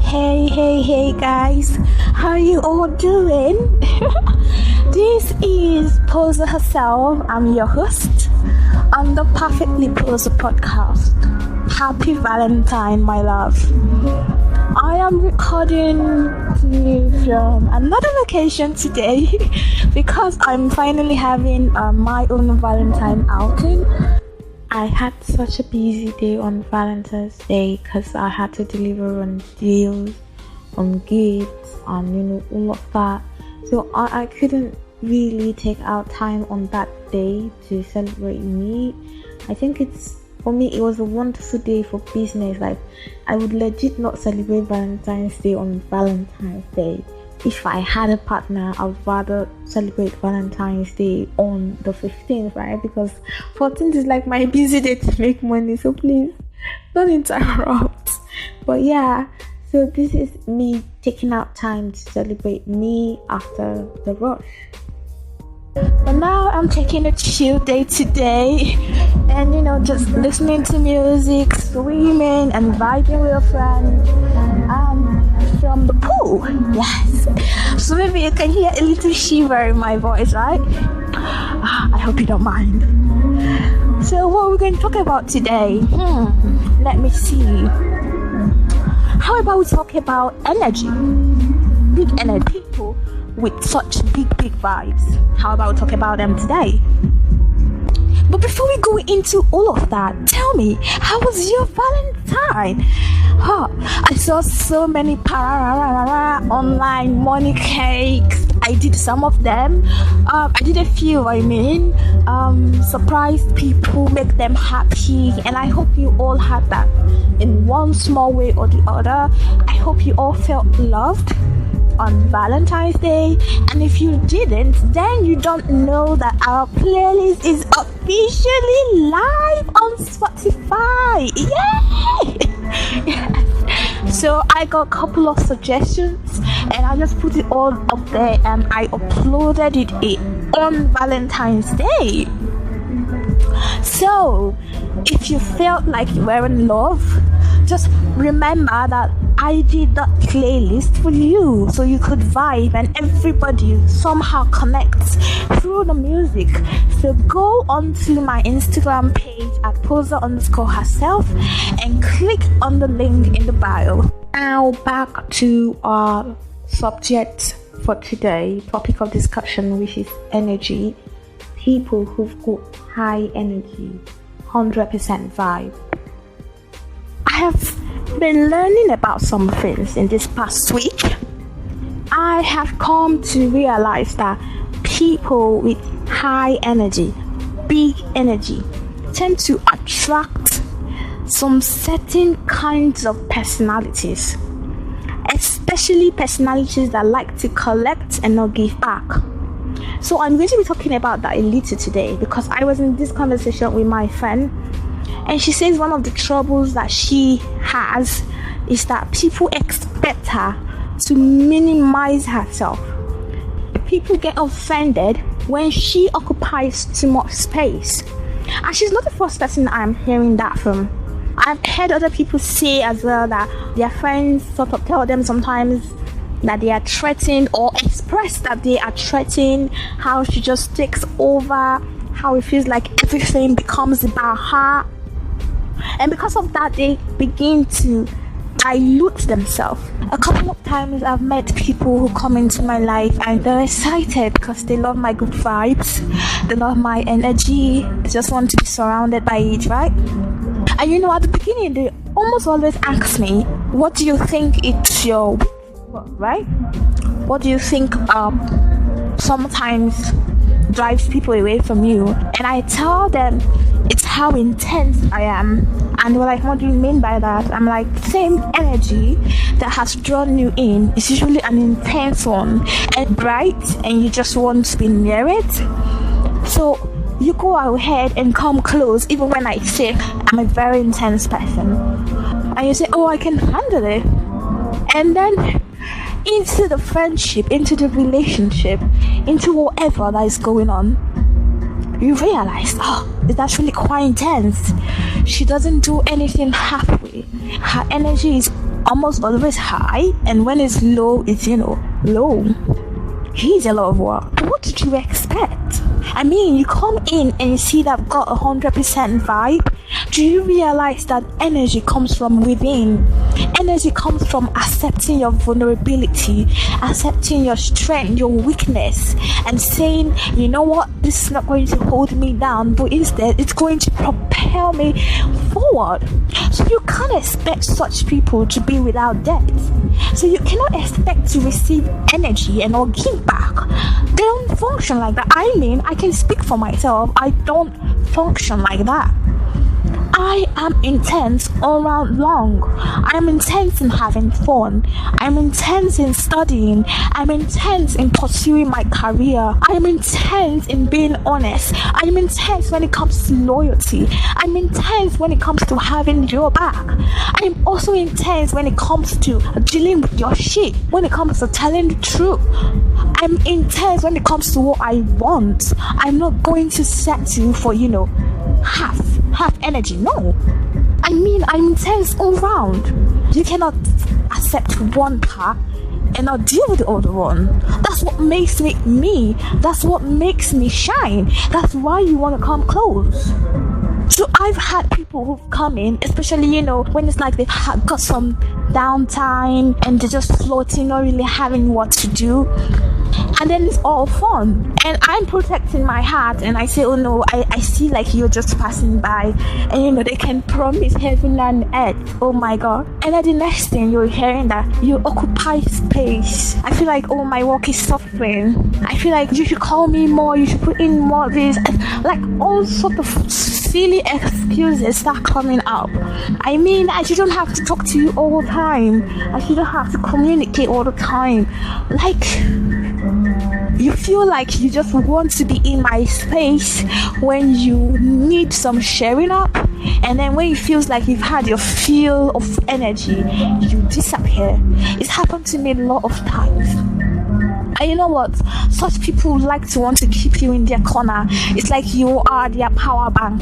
Hey guys, how you all doing? This is Posa herself. I'm your host on the Perfectly Posa podcast. Happy Valentine, my love. I am recording to you from another location today because I'm finally having my own Valentine outing. I had such a busy day on Valentine's Day because I had to deliver on deals, on gifts, and all of that. So I couldn't really take out time on that day to celebrate me. I think for me it was a wonderful day for business. Like, I would legit not celebrate Valentine's Day on Valentine's Day. If I had a partner, I would rather celebrate Valentine's Day on the 15th, right? Because 14th is like my busy day to make money, so please don't interrupt. But yeah, so this is me taking out time to celebrate me after the rush. But now I'm taking a chill day today and just listening to music, swimming and vibing with a friend from the pool. Yes, so maybe you can hear a little shiver in my voice, right? I hope you don't mind. So what are we going to talk about today? Let me see. How about we talk about energy? Big energy, people with such big vibes. How about we talk about them today? But before we go into all of that, tell me, how was your Valentine? I saw so many online money cakes. I did some of them. I did a few, surprise people, make them happy. And I hope you all had that in one small way or the other. I hope you all felt loved on Valentine's Day, and if you didn't, then you don't know that our playlist is officially live on Spotify. Yay! Yes. So I got a couple of suggestions and I just put it all up there and I uploaded it on Valentine's Day. So if you felt like you were in love, just remember that I did that playlist for you so you could vibe and everybody somehow connects through the music. So go onto my Instagram page at Posa_herself and click on the link in the bio. Now back to our subject for today, topical discussion, which is energy. People who've got high energy, 100% vibe. I have been learning about some things in this past week. I have come to realize that people with high energy, big energy, tend to attract some certain kinds of personalities, especially personalities that like to collect and not give back. So I'm going to be talking about that a little today because I was in this conversation with my friend. And she says one of the troubles that she has is that people expect her to minimize herself. People get offended when she occupies too much space. And she's not the first person I'm hearing that from. I've heard other people say as well that their friends sort of tell them sometimes that they are threatened or express that they are threatened, how she just takes over, how it feels like everything becomes about her. And because of that, they begin to dilute themselves. A couple of times I've met people who come into my life and they're excited because they love my good vibes, they love my energy, they just want to be surrounded by it, right? And at the beginning they almost always ask me, what do you think it's your, right? What do you think sometimes drives people away from you? And I tell them it's how intense I am. And they're like, what do you mean by that? I'm like, same energy that has drawn you in is usually an intense one and bright, and you just want to be near it. So you go ahead and come close, even when I say I'm a very intense person. And you say, oh, I can handle it. And then into the friendship, into the relationship, into whatever that is going on, you realize, it's actually quite intense. She doesn't do anything halfway. Her energy is almost always high, and when it's low, it's low. Here's a lot of work. What did you expect? I mean, you come in and you see that I've got 100% vibe. Do you realize that energy comes from within? Energy comes from accepting your vulnerability, accepting your strength, your weakness, and saying, you know what, this is not going to hold me down, but instead it's going to propel me forward. So you can't expect such people to be without depth. So you cannot expect to receive energy and not give back. They don't function like that. I mean, I can speak for myself. I don't function like that. I am intense all round long. I'm intense in having fun. I'm intense in studying. I'm intense in pursuing my career. I'm intense in being honest. I'm intense when it comes to loyalty. I'm intense when it comes to having your back. I'm also intense when it comes to dealing with your shit, when it comes to telling the truth. I'm intense when it comes to what I want. I'm not going to settle for, half energy. No, I mean, I'm intense all round. You cannot accept one part and not deal with the other one. That's what makes me me. That's what makes me shine. That's why you want to come close. So I've had people who've come in, especially when it's like they've got some downtime and they're just floating, not really having what to do. And then it's all fun, and I'm protecting my heart, and I say, oh no, I see like you're just passing by, and they can promise heaven and earth. Oh my god. And then the next thing you're hearing that you occupy space. I feel like, oh, my work is suffering. I feel like you should call me more, you should put in more of this, and like all sort of silly excuses start coming up. I mean, I shouldn't have to talk to you all the time. I shouldn't have to communicate all the time. Like, you feel like you just want to be in my space when you need some sharing up, and then when it feels like you've had your fill of energy, you disappear. It's happened to me a lot of times. And you know what? Such people like to want to keep you in their corner. It's like you are their power bank.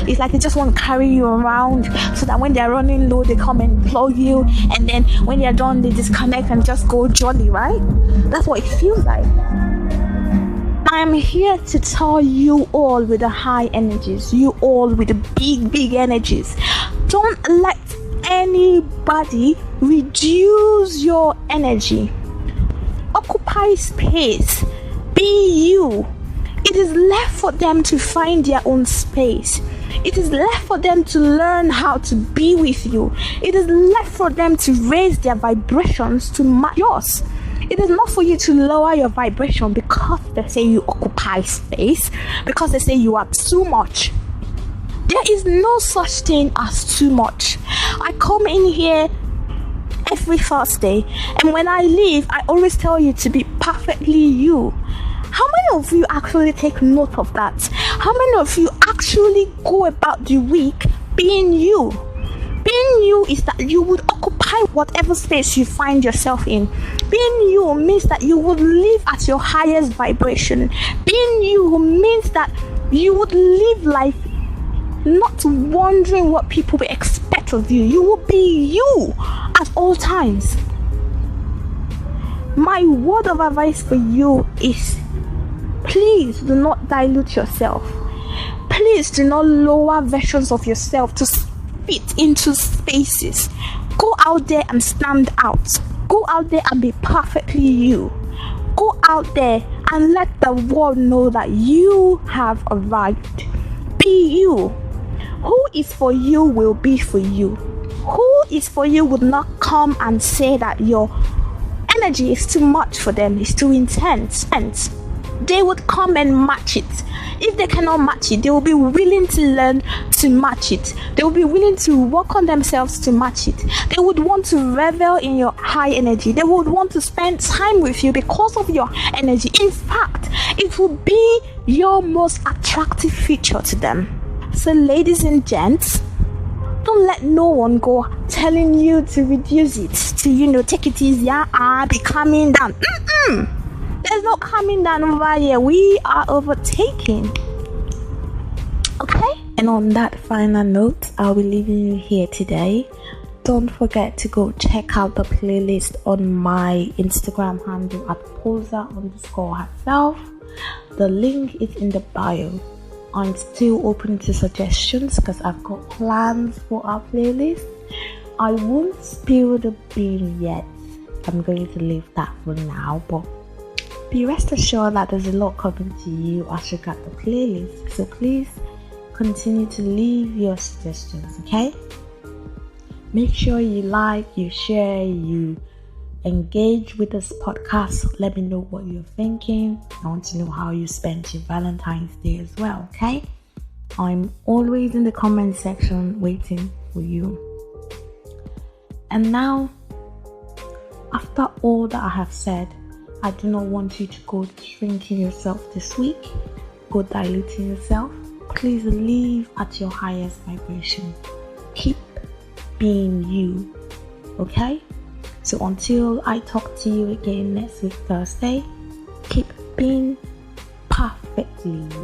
It's like they just want to carry you around so that when they're running low, they come and plug you, and then when they're done, they disconnect and just go jolly, right? That's what it feels like. I'm here to tell you all with the high energies, you all with the big energies, don't let anybody reduce your energy. Occupy space. Be you. It is left for them to find their own space. It is left for them to learn how to be with you. It is left for them to raise their vibrations to match yours. It is not for you to lower your vibration because they say you occupy space, because they say you are too much. There is no such thing as too much. I come in here every Thursday, and when I leave, I always tell you to be perfectly you. How many of you actually take note of that? How many of you actually go about the week being you? Being you is that you would occupy whatever space you find yourself in. Being you means that you would live at your highest vibration. Being you means that you would live life not wondering what people will expect of you. You will be you at all times. My word of advice for you is, please do not dilute yourself. Please do not lower versions of yourself to fit into spaces. Go out there and stand out. Go out there and be perfectly you. Go out there and let the world know that you have arrived. Be you. Who is for you will be for you. Who is for you would not come and say that your energy is too much for them, it's too intense. They would come and match it. If they cannot match it, they will be willing to learn to match it. They will be willing to work on themselves to match it. They would want to revel in your high energy. They would want to spend time with you because of your energy. In fact, it will be your most attractive feature to them. So ladies and gents, don't let no one go telling you to reduce it, to take it easy, be calming down. There's no calming down over here. We are overtaking. Okay? And on that final note, I'll be leaving you here today. don't forget to go check out the playlist on my Instagram handle at Posa_herself. The link is in the bio. I'm still open to suggestions because I've got plans for our playlist. I won't spill the bean yet. I'm going to leave that for now, but be rest assured that there's a lot coming to you as you got the playlist. So please continue to leave your suggestions, okay? Make sure you like, you share, you engage with this podcast. Let me know what you're thinking. I want to know how you spent your Valentine's Day as well, okay? I'm always in the comment section waiting for you. And now, after all that I have said, I do not want you to go shrinking yourself this week, go diluting yourself. Please live at your highest vibration. Keep being you, okay? So until I talk to you again next week Thursday, keep being perfectly you.